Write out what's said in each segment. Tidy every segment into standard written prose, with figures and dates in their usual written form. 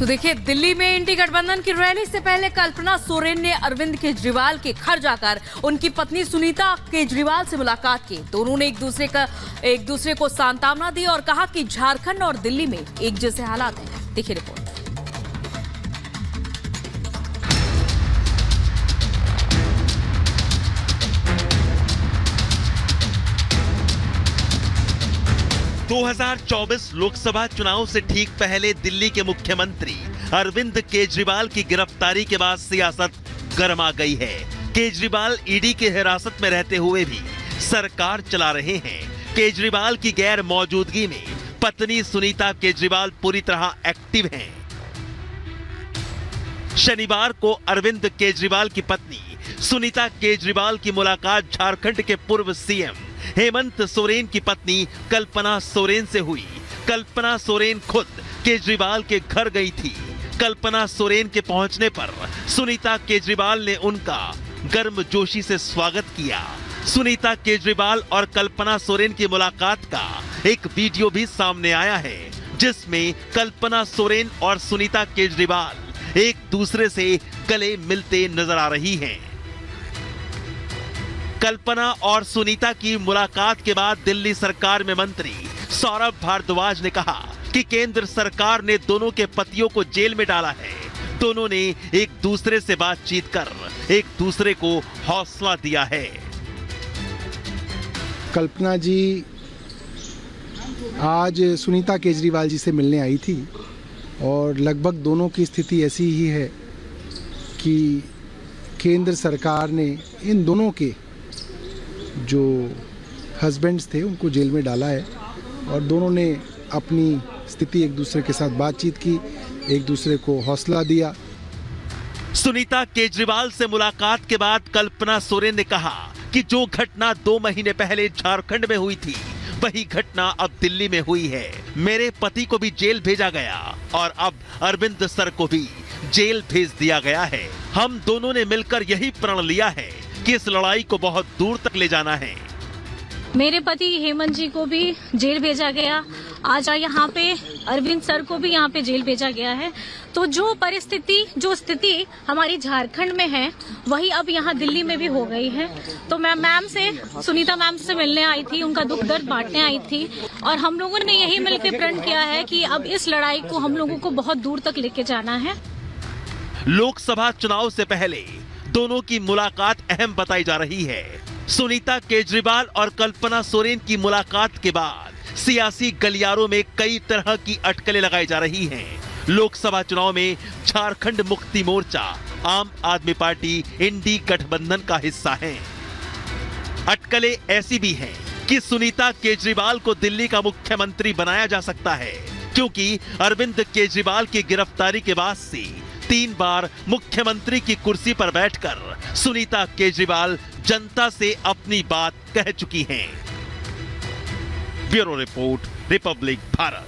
तो देखिए, दिल्ली में इंडी गठबंधन की रैली से पहले कल्पना सोरेन ने अरविंद केजरीवाल के घर जाकर उनकी पत्नी सुनीता केजरीवाल से मुलाकात की। दोनों ने एक दूसरे को सांत्वना दी और कहा कि झारखंड और दिल्ली में एक जैसे हालात हैं। देखिए रिपोर्ट। दो 2024 लोकसभा चुनाव से ठीक पहले दिल्ली के मुख्यमंत्री अरविंद केजरीवाल की गिरफ्तारी के बाद सियासत गर्मा गई है। केजरीवाल ईडी के हिरासत में रहते हुए भी सरकार चला रहे हैं। केजरीवाल की गैर मौजूदगी में पत्नी सुनीता केजरीवाल पूरी तरह एक्टिव हैं। शनिवार को अरविंद केजरीवाल की पत्नी सुनीता केजरीवाल की मुलाकात झारखंड के पूर्व सीएम हेमंत सोरेन की पत्नी कल्पना सोरेन से हुई। कल्पना सोरेन खुद केजरीवाल के घर गई थी। कल्पना सोरेन के पहुंचने पर सुनीता केजरीवाल ने उनका गर्मजोशी से स्वागत किया। सुनीता केजरीवाल और कल्पना सोरेन की मुलाकात का एक वीडियो भी सामने आया है, जिसमें कल्पना सोरेन और सुनीता केजरीवाल एक दूसरे से गले मिलते नजर आ रही हैं। कल्पना और सुनीता की मुलाकात के बाद दिल्ली सरकार में मंत्री सौरभ भारद्वाज ने कहा कि केंद्र सरकार ने दोनों के पतियों को जेल में डाला है। दोनों ने एक दूसरे से बातचीत कर एक दूसरे को हौसला दिया है। कल्पना जी आज सुनीता केजरीवाल जी से मिलने आई थी और लगभग दोनों की स्थिति ऐसी ही है कि केंद्र सरकार ने इन दोनों के जो हस्बैंड्स थे उनको जेल में डाला है और दोनों ने अपनी स्थिति एक दूसरे के साथ बातचीत की, एक दूसरे को हौसला दिया। सुनीता केजरीवाल से मुलाकात के बाद कल्पना सोरेन ने कहा कि जो घटना 2 महीने पहले झारखंड में हुई थी वही घटना अब दिल्ली में हुई है। मेरे पति को भी जेल भेजा गया और अब अरविंद सर को भी जेल भेज दिया गया है। हम दोनों ने मिलकर यही प्रण लिया है कि इस लड़ाई को बहुत दूर तक ले जाना है। मेरे पति हेमंत जी को भी जेल भेजा गया, आज यहाँ पे अरविंद सर को भी यहाँ पे जेल भेजा गया है। तो जो स्थिति हमारी झारखंड में है वही अब यहाँ दिल्ली में भी हो गई है। तो मैं सुनीता मैम से मिलने आई थी, उनका दुख दर्द बांटने आई थी और हम लोगों ने यही मिलकर प्रण किया है कि अब इस लड़ाई को हम लोगों को बहुत दूर तक लेके जाना है। लोकसभा चुनाव से पहले दोनों की मुलाकात अहम बताई जा रही है। सुनीता केजरीवाल और कल्पना सोरेन की मुलाकात के बाद सियासी गलियारों में कई तरह की अटकलें लगाई जा रही हैं। लोकसभा चुनाव में झारखंड मुक्ति मोर्चा, आम आदमी पार्टी इंडी गठबंधन का हिस्सा है। अटकलें ऐसी भी हैं कि सुनीता केजरीवाल को दिल्ली का मुख्यमंत्री बनाया जा सकता है, क्योंकि अरविंद केजरीवाल की गिरफ्तारी के बाद से 3 बार मुख्यमंत्री की कुर्सी पर बैठकर सुनीता केजरीवाल जनता से अपनी बात कह चुकी हैं। Bureau report, Republic Bharat.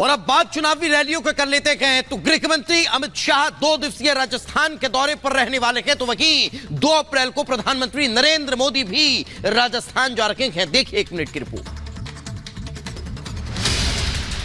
और अब बात चुनावी रैलियों को कर लेते हैं तो गृह मंत्री अमित शाह 2 दिवसीय राजस्थान के दौरे पर रहने वाले हैं। तो वहीं 2 अप्रैल को प्रधानमंत्री नरेंद्र मोदी भी राजस्थान जा रहे हैं। देखिए 1 मिनट की रिपोर्ट।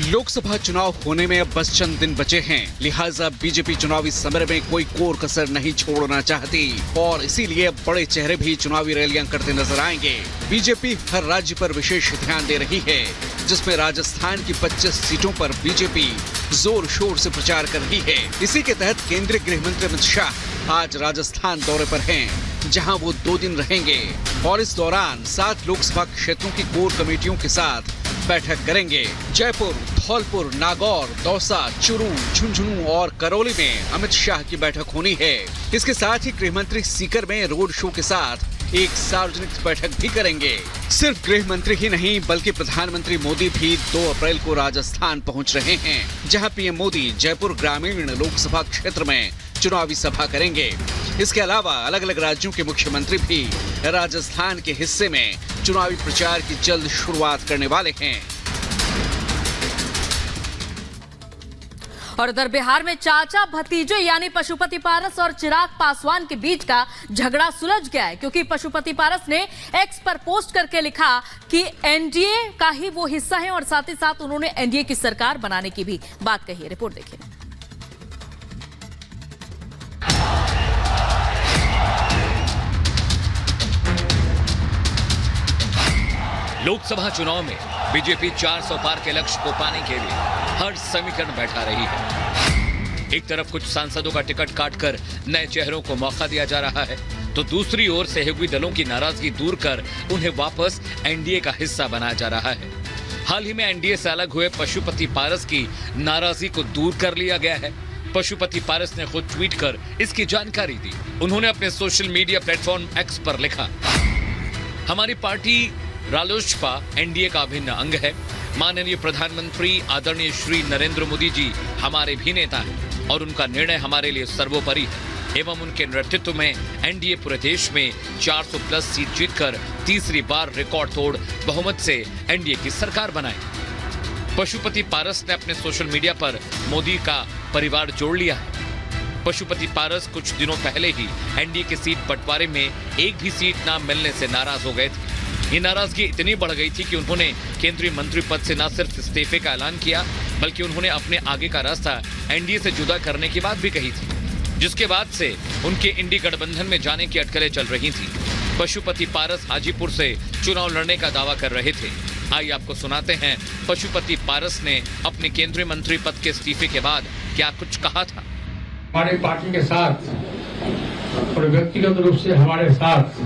लोकसभा चुनाव होने में अब बस चंद दिन बचे हैं, लिहाजा बीजेपी चुनावी समर में कोई कोर कसर नहीं छोड़ना चाहती और इसीलिए बड़े चेहरे भी चुनावी रैलियां करते नजर आएंगे। बीजेपी हर राज्य पर विशेष ध्यान दे रही है, जिसमें राजस्थान की 25 सीटों पर बीजेपी जोर शोर से प्रचार कर रही है। इसी के तहत केंद्रीय गृह मंत्री अमित शाह आज राजस्थान दौरे पर हैं, जहां वो 2 दिन रहेंगे और इस दौरान 7 लोकसभा क्षेत्रों की कोर कमेटियों के साथ बैठक करेंगे। जयपुर, धौलपुर, नागौर, दौसा, चुरू, झुंझुनू और करौली में अमित शाह की बैठक होनी है। इसके साथ ही गृह मंत्री सीकर में रोड शो के साथ एक सार्वजनिक बैठक भी करेंगे। सिर्फ गृह मंत्री ही नहीं बल्कि प्रधानमंत्री मोदी भी 2 अप्रैल को राजस्थान पहुंच रहे हैं, जहां पीएम मोदी जयपुर ग्रामीण लोकसभा क्षेत्र में चुनावी सभा करेंगे। इसके अलावा अलग अलग राज्यों के मुख्यमंत्री भी राजस्थान के हिस्से में चुनावी प्रचार की जल्द शुरुआत करने वाले हैं। और उधर बिहार में चाचा भतीजे यानी पशुपति पारस और चिराग पासवान के बीच का झगड़ा सुलझ गया है, क्योंकि पशुपति पारस ने एक्स पर पोस्ट करके लिखा कि एनडीए का ही वो हिस्सा है और साथ ही साथ उन्होंने एनडीए की सरकार बनाने की भी बात कही है। रिपोर्ट देखिए। लोकसभा चुनाव में बीजेपी 400 पार के लक्ष्य को पाने के लिए हर समीकरण बैठा रही है। एक तरफ कुछ सांसदों का टिकट काटकर नए चेहरों को मौका दिया जा रहा है, तो दूसरी ओर सहयोगी दलों की नाराजगी दूर कर उन्हें वापस एनडीए का हिस्सा बनाया जा रहा है। हाल ही में एनडीए से अलग हुए पशुपति पारस की नाराजगी को दूर कर लिया गया है। पशुपति पारस ने खुद ट्वीट कर इसकी जानकारी दी। उन्होंने अपने सोशल मीडिया प्लेटफॉर्म एक्स पर लिखा, हमारी पार्टी रालोसपा एनडीए का अभिन्न अंग है। माननीय प्रधानमंत्री आदरणीय श्री नरेंद्र मोदी जी हमारे भी नेता हैं और उनका निर्णय हमारे लिए सर्वोपरि है एवं उनके नेतृत्व में एनडीए पूरे देश में 400 प्लस सीट जीतकर तीसरी बार रिकॉर्ड तोड़ बहुमत से एनडीए की सरकार बनाई। पशुपति पारस ने अपने सोशल मीडिया पर मोदी का परिवार जोड़ लिया है। पशुपति पारस कुछ दिनों पहले ही एनडीए की सीट बंटवारे में एक भी सीट न मिलने से नाराज हो गए थे। ये नाराजगी इतनी बढ़ गई थी कि उन्होंने केंद्रीय मंत्री पद से न सिर्फ इस्तीफे का ऐलान किया, बल्कि उन्होंने अपने आगे का रास्ता एनडीए से जुदा करने की बात भी कही थी, जिसके बाद से उनके इंडी गठबंधन में जाने की अटकलें चल रही थी। पशुपति पारस हाजीपुर से चुनाव लड़ने का दावा कर रहे थे। आइए आपको सुनाते हैं पशुपति पारस ने अपने केंद्रीय मंत्री पद के इस्तीफे के बाद क्या कुछ कहा था। हमारे पार्टी के साथ और व्यक्तिगत रूप से हमारे साथ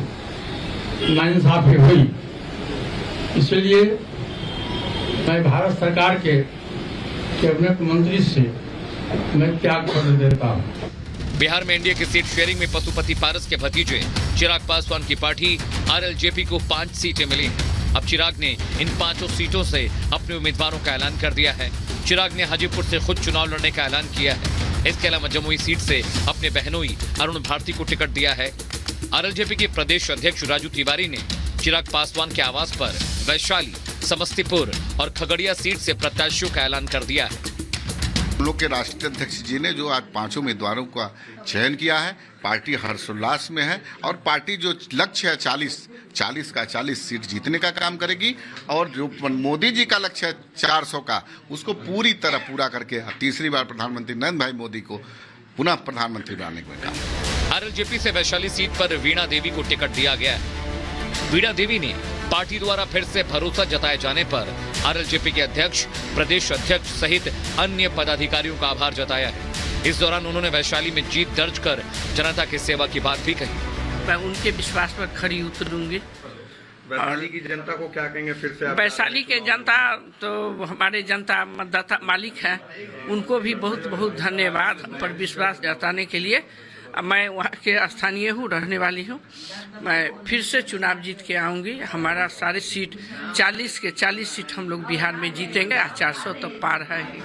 नाइंसाफी हुई, इसलिए मैं भारत सरकार के कैबिनेट मंत्री से मैं त्याग पत्र देता हूँ। बिहार में एनडीए की सीट शेयरिंग में पशुपति पारस के भतीजे चिराग पासवान की पार्टी आरएलजेपी को 5 सीटें मिली हैं। अब चिराग ने इन 5 सीटों से अपने उम्मीदवारों का ऐलान कर दिया है। चिराग ने हाजीपुर से खुद चुनाव लड़ने का ऐलान किया है। इसके अलावा जमुई सीट से अपने बहनोई अरुण भारती को टिकट दिया है। आरएलजेपी के प्रदेश अध्यक्ष राजू तिवारी ने चिराग पासवान के आवास पर वैशाली, समस्तीपुर और खगड़िया सीट से प्रत्याशियों का ऐलान कर दिया है। हम लोग के राष्ट्रीय अध्यक्ष जी ने जो आज 5 उम्मीदवारों का चयन किया है, पार्टी हर्षोल्लास में है और पार्टी जो लक्ष्य है 40 का 40 सीट जीतने का काम करेगी और जो मोदी जी का लक्ष्य है 400 का, उसको पूरी तरह पूरा करके तीसरी बार प्रधानमंत्री नरेंद्र भाई मोदी को पुनः प्रधानमंत्री बनाने का काम। आरएलजेपी से वैशाली सीट पर वीणा देवी को टिकट दिया गया है। वीणा देवी ने पार्टी द्वारा फिर से भरोसा जताए जाने पर आरएलजेपी के अध्यक्ष, प्रदेश अध्यक्ष सहित अन्य पदाधिकारियों का आभार जताया है। इस दौरान उन्होंने वैशाली में जीत दर्ज कर जनता की सेवा की बात भी कही। मैं उनके विश्वास पर खरी उतरूंगी। वैशाली की जनता को क्या कहेंगे फिर से? वैशाली के जनता तो हमारे जनता मतदाता मालिक हैं, उनको भी बहुत बहुत धन्यवाद पर विश्वास जताने के लिए। मैं वहाँ के स्थानीय हूँ, रहने वाली हूँ। मैं फिर से चुनाव जीत के आऊँगी। हमारा सारे सीट 40 के 40 सीट हम लोग बिहार में जीतेंगे। 400 तो पार है ही।